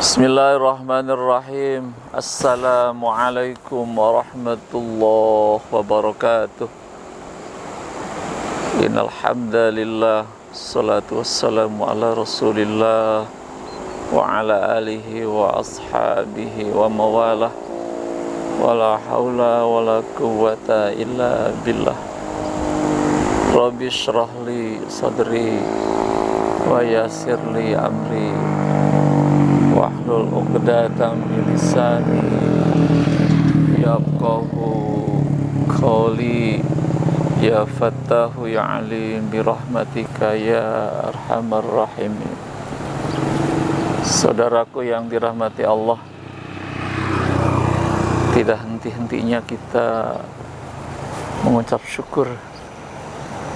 Bismillahirrahmanirrahim. Assalamualaikum warahmatullahi wabarakatuh. Innal hamdalillah, salatu wassalamu ala Rasulillah wa ala alihi wa ashabihi wa mawalah. Wala haula wala quwwata illa billah. Rabbi shrah li sadri wa yassir li amri wahlul 'uqdatam min lisani yafqahu qawli. Ya Fattahu ya Alim bi rahmatika ya arhamar rahimin. Saudaraku yang dirahmati Allah, tidak henti-hentinya kita mengucap syukur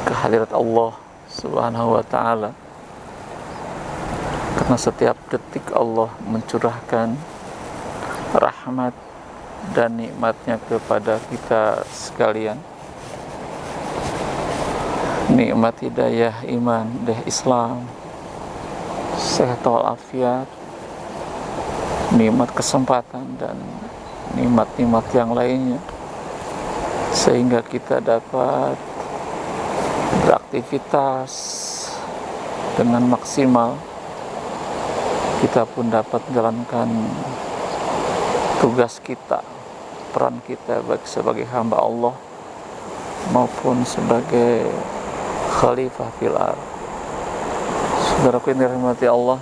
kehadirat Allah Subhanahu wa ta'ala, karena setiap detik Allah mencurahkan rahmat dan nikmatnya kepada kita sekalian. Nikmat hidayah, iman, Islam, sehat walafiat, nikmat kesempatan, dan nikmat-nikmat yang lainnya, sehingga kita dapat beraktivitas dengan maksimal. Kita pun dapat menjalankan tugas kita, peran kita baik sebagai hamba Allah maupun sebagai khalifah fil ardh. Saudaraku yang dirahmati Allah,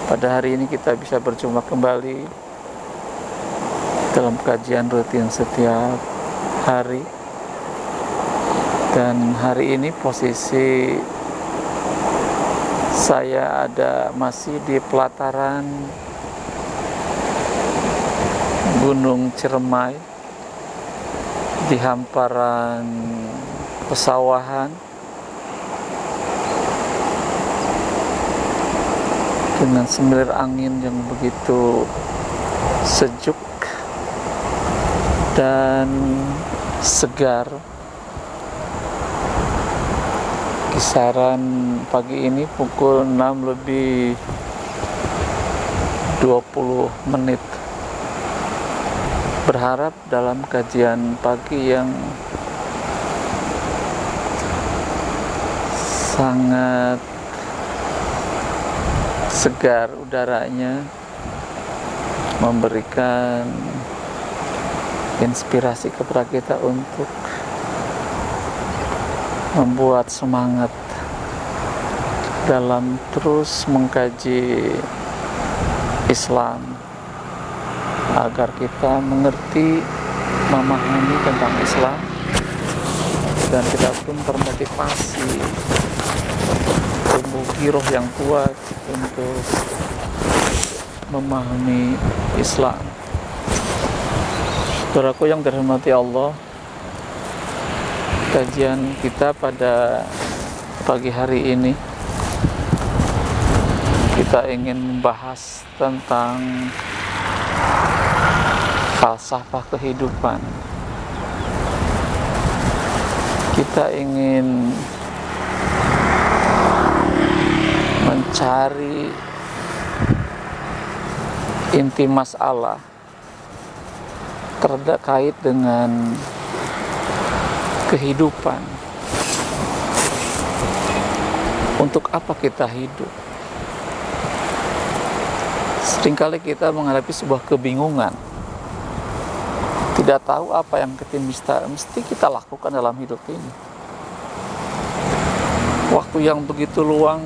pada hari ini kita bisa berjumpa kembali dalam kajian rutin setiap hari. Dan hari ini posisi saya masih di pelataran Gunung Ciremai, di hamparan pesawahan, dengan semilir angin yang begitu sejuk dan segar. Kisaran pagi ini pukul 6 lebih 20 menit. Berharap dalam kajian pagi yang sangat segar udaranya memberikan inspirasi kepada kita untuk membuat semangat dalam terus mengkaji Islam, agar kita mengerti, memahami tentang Islam, dan kita pun termotivasi, tumbuh giroh yang kuat untuk memahami Islam. Saudaraku yang dirahmati Allah, kajian kita pada pagi hari ini kita ingin membahas tentang falsafah kehidupan. Kita ingin mencari inti masalah terkait dengan kehidupan. Untuk apa kita hidup? Seringkali kita menghadapi sebuah kebingungan, tidak tahu apa yang mesti kita lakukan dalam hidup ini. Waktu yang begitu luang,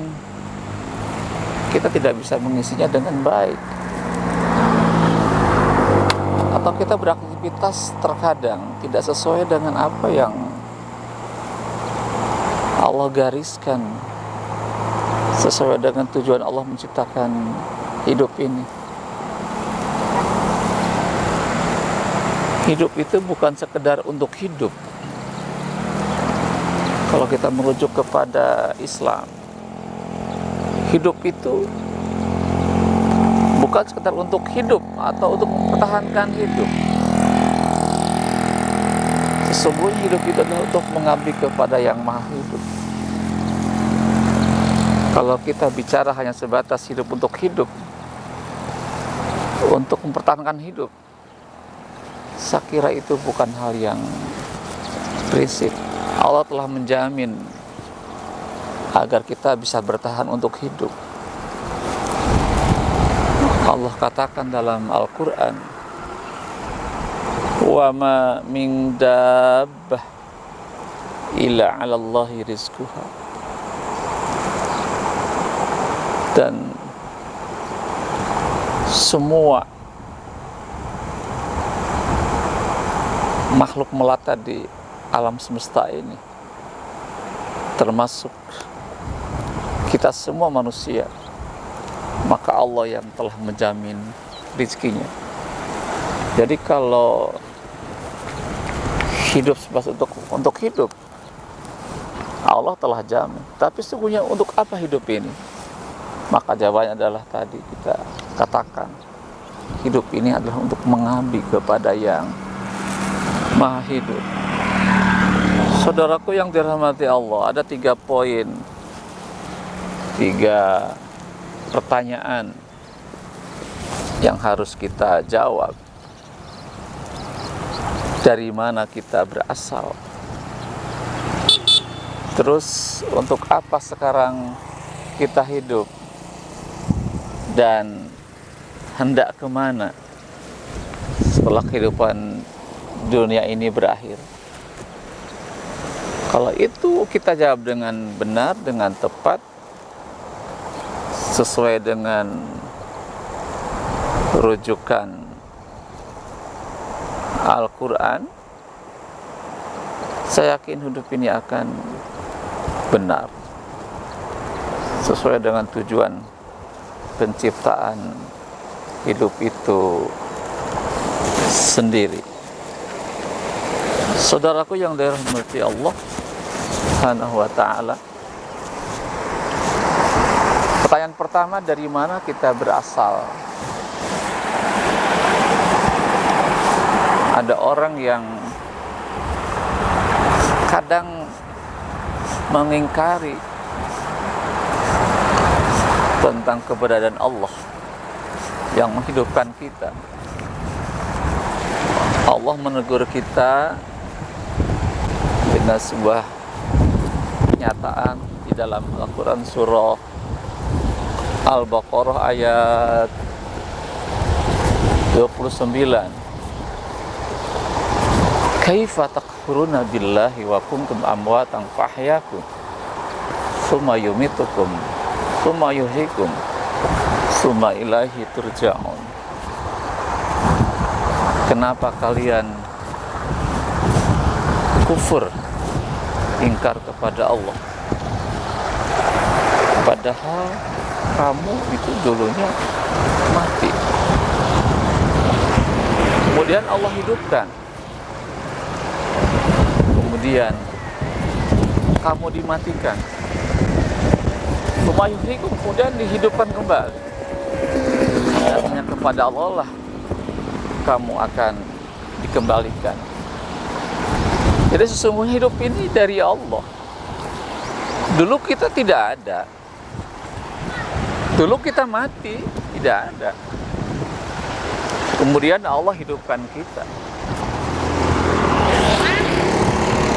kita tidak bisa mengisinya dengan baik, atau kita beraktivitas terkadang tidak sesuai dengan apa yang Allah gariskan, sesuai dengan tujuan Allah menciptakan hidup ini. Hidup itu bukan sekedar untuk hidup. Kalau kita merujuk kepada Islam, hidup itu bukan sekedar untuk hidup atau untuk mempertahankan hidup. Sesungguhnya hidup itu adalah untuk mengabdi kepada Yang Maha Hidup. Kalau kita bicara hanya sebatas hidup untuk hidup, untuk mempertahankan hidup. Saya kira itu bukan hal yang prinsip. Allah telah menjamin agar kita bisa bertahan untuk hidup. Allah katakan dalam Al-Quran, wa ma min dabbah illa 'ala Allahi rizquha. Dan semua makhluk melata di alam semesta ini, termasuk kita semua manusia, maka Allah yang telah menjamin rezekinya. Jadi kalau hidup sebatas untuk hidup, Allah telah jamin. Tapi sesungguhnya untuk apa hidup ini? Maka jawabannya adalah tadi kita katakan, hidup ini adalah untuk mengabdi kepada yang Maha Hidup. Saudaraku yang dirahmati Allah, ada 3 poin, 3 pertanyaan yang harus kita jawab. Dari mana kita berasal? Terus untuk apa sekarang kita hidup? Dan hendak kemana setelah kehidupan dunia ini berakhir? Kalau itu kita jawab dengan benar, dengan tepat, sesuai dengan rujukan Al-Quran, saya yakin hidup ini akan benar, sesuai dengan tujuan penciptaan hidup itu sendiri. Saudaraku yang dirahmati Allah Subhanahu wa ta'ala, pertanyaan pertama, dari mana kita berasal? Ada orang yang kadang mengingkari tentang keberadaan Allah yang menghidupkan kita. Allah menegur kita dengan sebuah kenyataan di dalam Al-Quran surah Al-Baqarah ayat 29. Kaifa takfuruna billahi wa kuntum amwatan fahyakum tsumma yumitukum tsumma yuhyikum tsumma ilaihi turja'un. Kenapa kalian kufur, ingkar kepada Allah, padahal kamu itu dulunya mati, kemudian Allah hidupkan, kemudian kamu dimatikan, kemudian dihidupkan kembali. Hanya kepada Allah lah kamu akan dikembalikan. Jadi sesungguhnya hidup ini dari Allah. Dulu kita tidak ada, dulu kita mati, tidak ada, kemudian Allah hidupkan kita.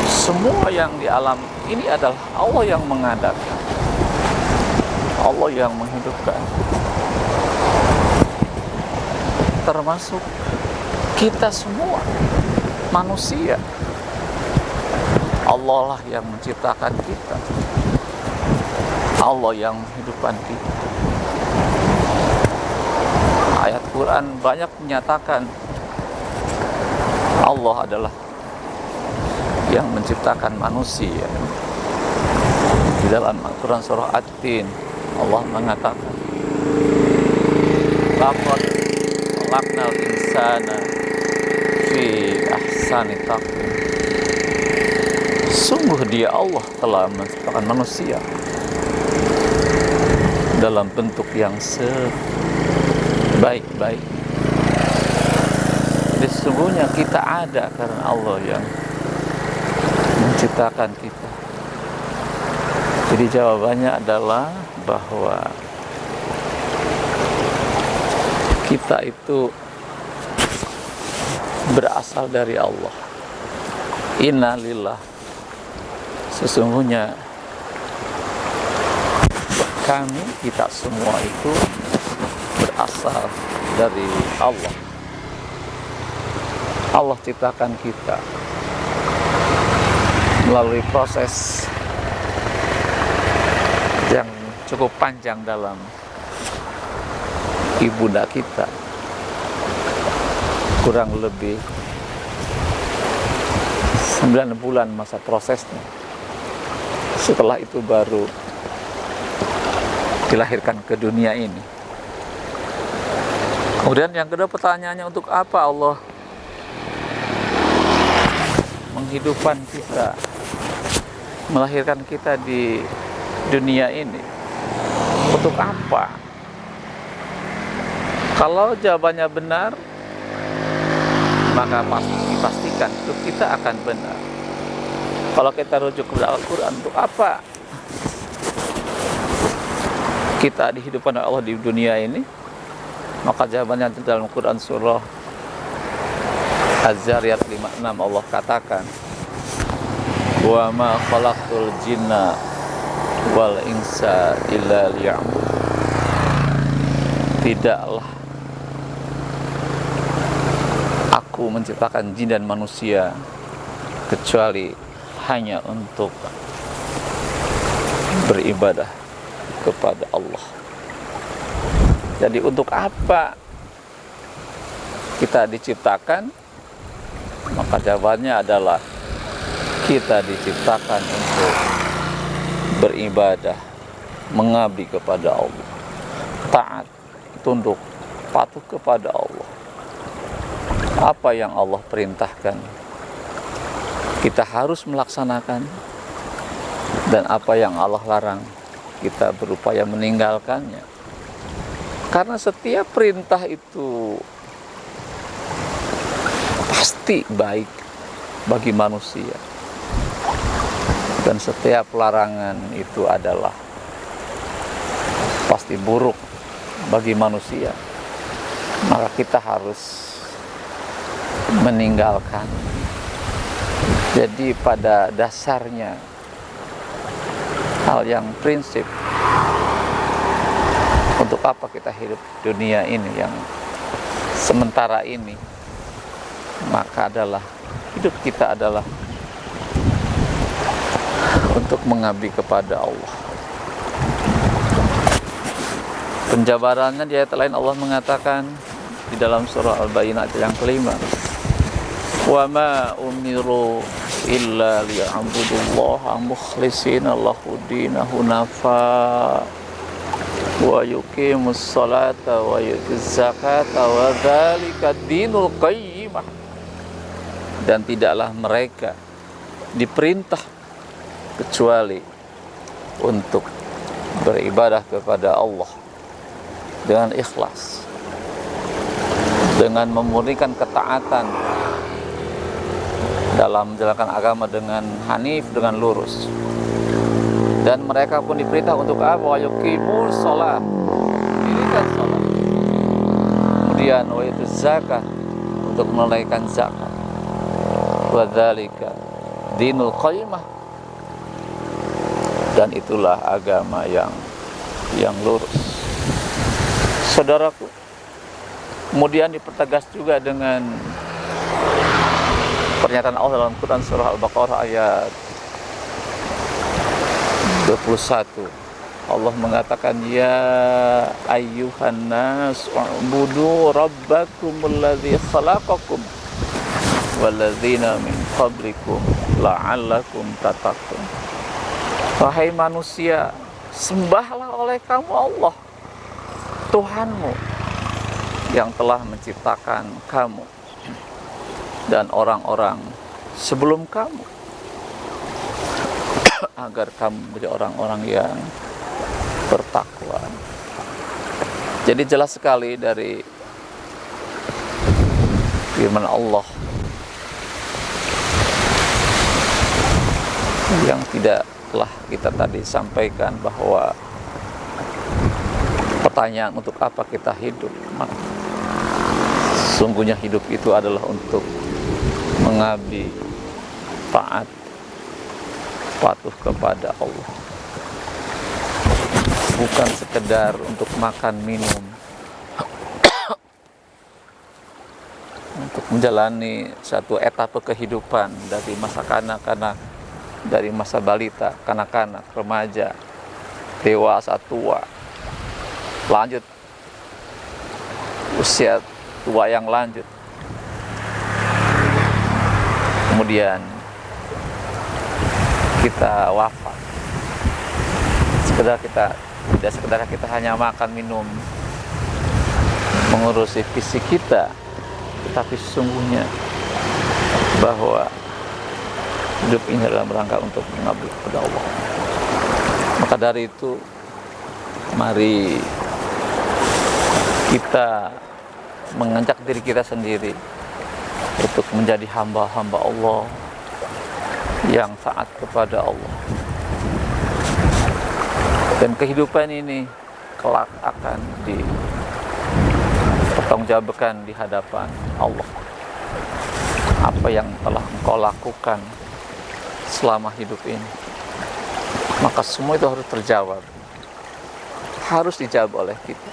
Semua yang di alam ini adalah Allah yang mengadakan, Allah yang menghidupkan, termasuk kita semua manusia. Allah lah yang menciptakan kita, Allah yang menghidupkan kita. Ayat Quran banyak menyatakan Allah adalah yang menciptakan manusia. Di dalam Al-Quran surah At-Tin, Allah mengatakan, laqad khalaqnal insana fi ahsani taqwim. Sungguh dia Allah telah menciptakan manusia dalam bentuk yang sebaik-baik. Jadi sesungguhnya kita ada karena Allah yang menciptakan kita. Jadi jawabannya adalah bahwa kita itu berasal dari Allah. Inna lillah, sesungguhnya kami, kita semua itu berasal dari Allah. Allah ciptakan kita melalui proses yang cukup panjang dalam ibunda kita, kurang lebih 9 bulan masa prosesnya. Setelah itu baru dilahirkan ke dunia ini. Kemudian yang kedua, pertanyaannya, untuk apa Allah menghidupkan kita, melahirkan kita di dunia ini? Untuk apa? Kalau jawabannya benar, maka dipastikan hidup kita akan benar. Kalau kita rujuk kepada Al-Quran, untuk apa kita dihidupkan oleh Allah di dunia ini? Maka jawabannya dalam Quran surah Az-Zariyat 56, Allah katakan, wa ma khalaqtul jinna wal insa illa liya'budun. Tidaklah aku menciptakan jin dan manusia kecuali hanya untuk beribadah kepada Allah. Jadi untuk apa kita diciptakan? Maka jawabannya adalah kita diciptakan untuk beribadah, mengabdi kepada Allah, taat, tunduk, patuh kepada Allah. Apa yang Allah perintahkan kita harus melaksanakan, dan apa yang Allah larang kita berupaya meninggalkannya. Karena setiap perintah itu pasti baik bagi manusia, dan setiap larangan itu adalah pasti buruk bagi manusia. Maka kita harus meninggalkan. Jadi pada dasarnya hal yang prinsip, untuk apa kita hidup di dunia ini yang sementara ini, maka adalah hidup kita adalah untuk mengabdi kepada Allah. Penjabarannya di ayat lain Allah mengatakan di dalam surah Al-Bayyinah yang kelima, wa ma umiru illa liya'budullaha mukhlishina lahu dinahu hunafa wa yuqimus salata wa yutuz zakata wa dzalika dinul qayyimah. Dan tidaklah mereka diperintah kecuali untuk beribadah kepada Allah dengan ikhlas, dengan memurnikan ketaatan dalam menjalankan agama dengan hanif, dengan lurus. Dan mereka pun diperintah untuk apa? Wa yuqimus shalah, mendirikan salat. Kemudian wa yutuz zakat, untuk menunaikan zakat. Wa dzalika dinul qayyimah, dan itulah agama yang lurus. Saudaraku, kemudian dipertegas juga dengan pernyataan Allah dalam Quran surah Al-Baqarah ayat 21. Allah mengatakan, ya ayyuhan nas u'budu rabbakumul ladzi khalaqakum walladzina min qablikum la'allakum tattaqun. Wahai manusia, sembahlah oleh kamu Allah, Tuhanmu yang telah menciptakan kamu dan orang-orang sebelum kamu, agar kamu menjadi orang-orang yang bertakwa. Jadi jelas sekali dari firman Allah yang tidaklah kita tadi sampaikan, bahwa pertanyaan untuk apa kita hidup, Sesungguhnya hidup itu adalah untuk mengabdi, taat, patuh kepada Allah, bukan sekedar untuk makan minum, untuk menjalani satu etapa kehidupan dari masa kanak-kanak, dari masa balita, kanak-kanak, remaja, dewasa, tua, lanjut usia tua yang lanjut, kemudian kita wafat. Tidak sekedar kita hanya makan minum, mengurusi fisik kita, tetapi sesungguhnya bahwa hidup ini dalam rangka untuk mengabdi kepada Allah. Maka dari itu, mari kita mengajak diri kita sendiri untuk menjadi hamba-hamba Allah yang taat kepada Allah. Dan kehidupan ini kelak akan dipertanggungjawabkan di hadapan Allah. Apa yang telah engkau lakukan selama hidup ini, maka semua itu harus terjawab, harus dijawab oleh kita.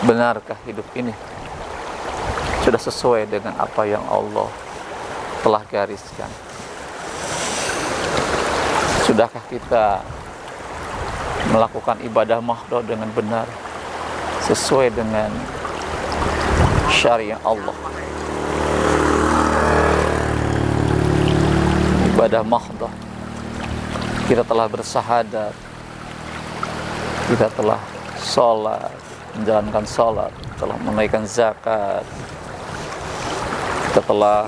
Benarkah hidup ini sudah sesuai dengan apa yang Allah telah gariskan? Sudahkah kita melakukan ibadah mahdoh dengan benar, sesuai dengan syariat Allah? Ibadah mahdoh, kita telah bersahadat, kita telah sholat, menjalankan sholat, telah menunaikan zakat, kita telah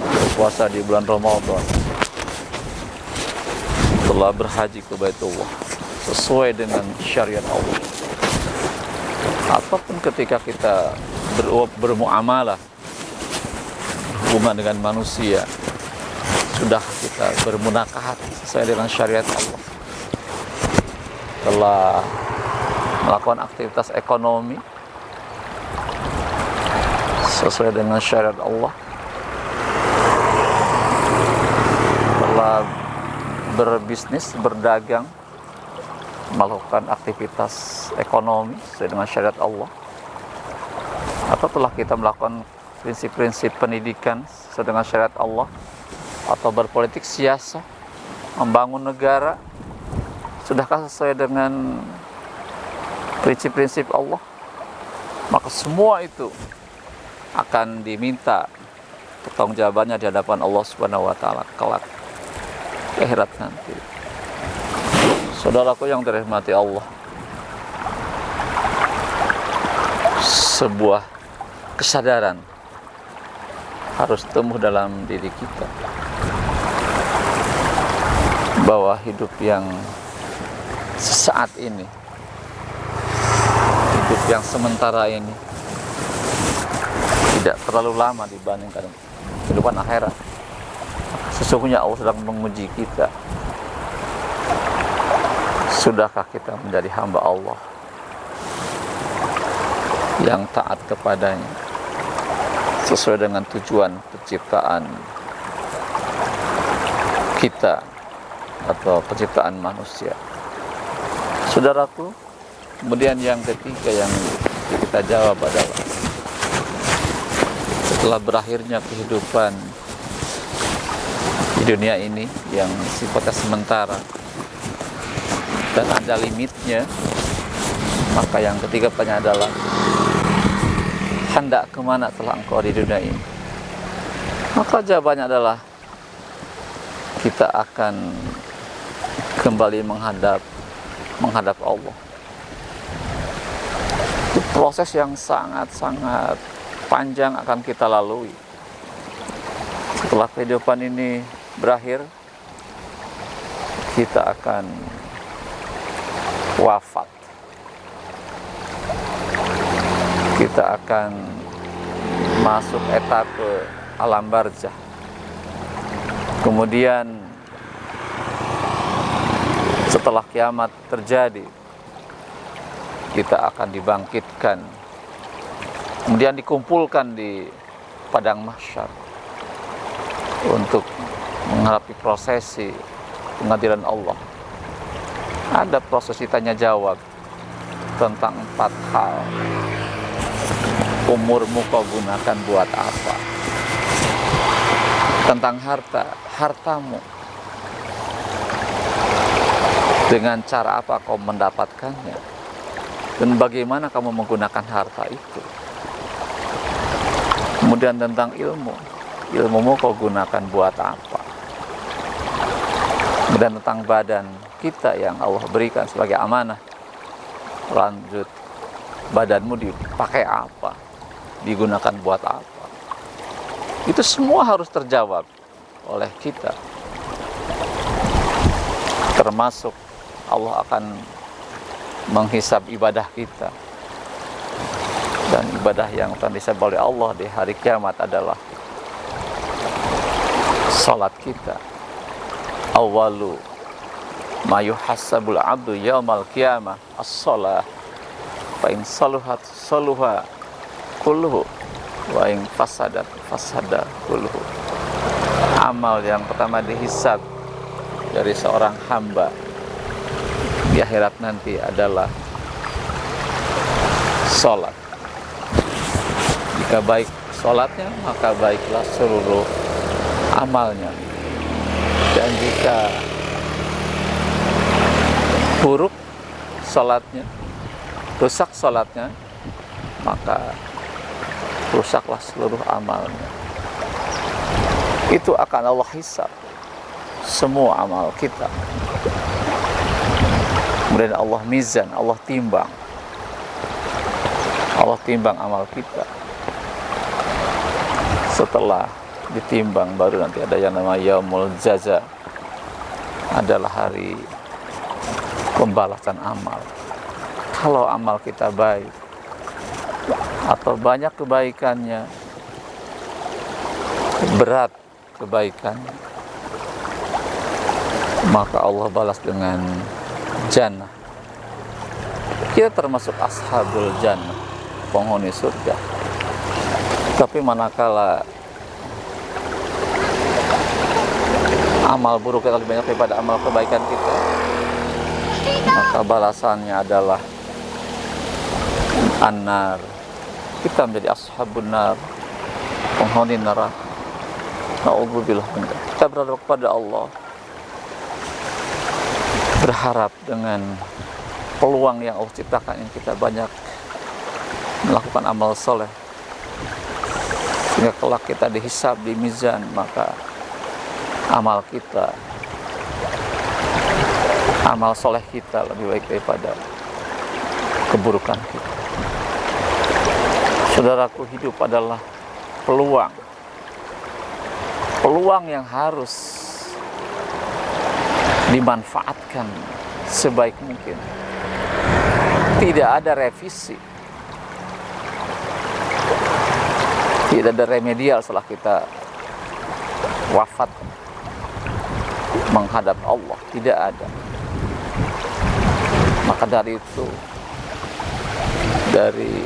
berpuasa di bulan Ramadan, telah berhaji ke Baitullah sesuai dengan syariat Allah. Ataupun ketika kita bermuamalah, hubungan dengan manusia, sudah kita bermunakahat sesuai dengan syariat Allah, telah melakukan aktivitas ekonomi sesuai dengan syariat Allah, telah berbisnis, berdagang, melakukan aktivitas ekonomi sesuai dengan syariat Allah, atau telah kita melakukan prinsip-prinsip pendidikan sesuai dengan syariat Allah, atau berpolitik siasa, membangun negara, sudahkah sesuai dengan prinsip-prinsip Allah? Maka semua itu akan diminta pertanggungjawabannya di hadapan Allah Subhanahu wa taala kelak akhirat nanti. Saudaraku yang dirahmati Allah, sebuah kesadaran harus tumbuh dalam diri kita bahwa hidup yang sesaat ini, hidup yang sementara ini tidak terlalu lama dibandingkan kehidupan akhirat. Sesungguhnya Allah sedang menguji kita. Sudahkah kita menjadi hamba Allah yang taat kepadanya sesuai dengan tujuan penciptaan kita atau penciptaan manusia? Saudaraku, kemudian yang ketiga yang kita jawab adalah setelah berakhirnya kehidupan di dunia ini yang sifatnya sementara dan ada limitnya, maka yang ketiga pertanyaan adalah, hendak kemana telah engkau di dunia ini? Maka jawabannya adalah kita akan kembali menghadap Allah. Itu proses yang sangat-sangat panjang akan kita lalui. Setelah kehidupan ini berakhir, kita akan wafat. Kita akan masuk etape alam barzah. Kemudian setelah kiamat terjadi, kita akan dibangkitkan kemudian dikumpulkan di padang mahsyar untuk menghadapi prosesi pengadilan Allah. Ada prosesi tanya jawab tentang 4 hal. Umurmu kau gunakan buat apa? Tentang hartamu, dengan cara apa kau mendapatkannya, dan bagaimana kamu menggunakan harta itu. Kemudian tentang ilmumu kau gunakan buat apa. Kemudian tentang badan kita yang Allah berikan sebagai amanah. Lanjut, badanmu dipakai apa, digunakan buat apa. Itu semua harus terjawab oleh kita. Termasuk Allah akan menghisab ibadah kita. Dan ibadah yang akan disebut oleh Allah di hari kiamat adalah salat kita. Awalu ma yuhassabul abdu yaumal qiyamah as-shalah. Fa in saluhat saluha kulluhu wa in fasadat fasada kulluhu. Amal yang pertama dihisab dari seorang hamba di akhirat nanti adalah salat. Jika baik salatnya, maka baiklah seluruh amalnya. Dan jika buruk salatnya, rusak salatnya, maka rusaklah seluruh amalnya. Itu akan Allah hisab semua amal kita. Kemudian Allah mizan, Allah timbang. Allah timbang amal kita. Setelah ditimbang baru nanti ada yang namanya yaumul jaza, adalah hari pembalasan amal. Kalau amal kita baik atau banyak kebaikannya, berat kebaikannya, maka Allah balas dengan jannah. Kita termasuk ashabul jannah, penghuni surga. Tapi manakala amal buruk kita lebih banyak daripada amal kebaikan kita, maka balasannya adalah an-nar. Kita menjadi ashabun nar, penghuni neraka. Na'udzubillah min dzalik. Kita berharap kepada Allah, berharap dengan peluang yang Allah ciptakan, yang kita banyak melakukan amal soleh, sehingga kelak kita dihisab di mizan, maka amal kita, amal soleh kita lebih baik daripada keburukan kita. Saudaraku, hidup adalah peluang yang harus dimanfaatkan sebaik mungkin. Tidak ada revisi, tidak ada remedial setelah kita wafat menghadap Allah, tidak ada. Maka dari itu, dari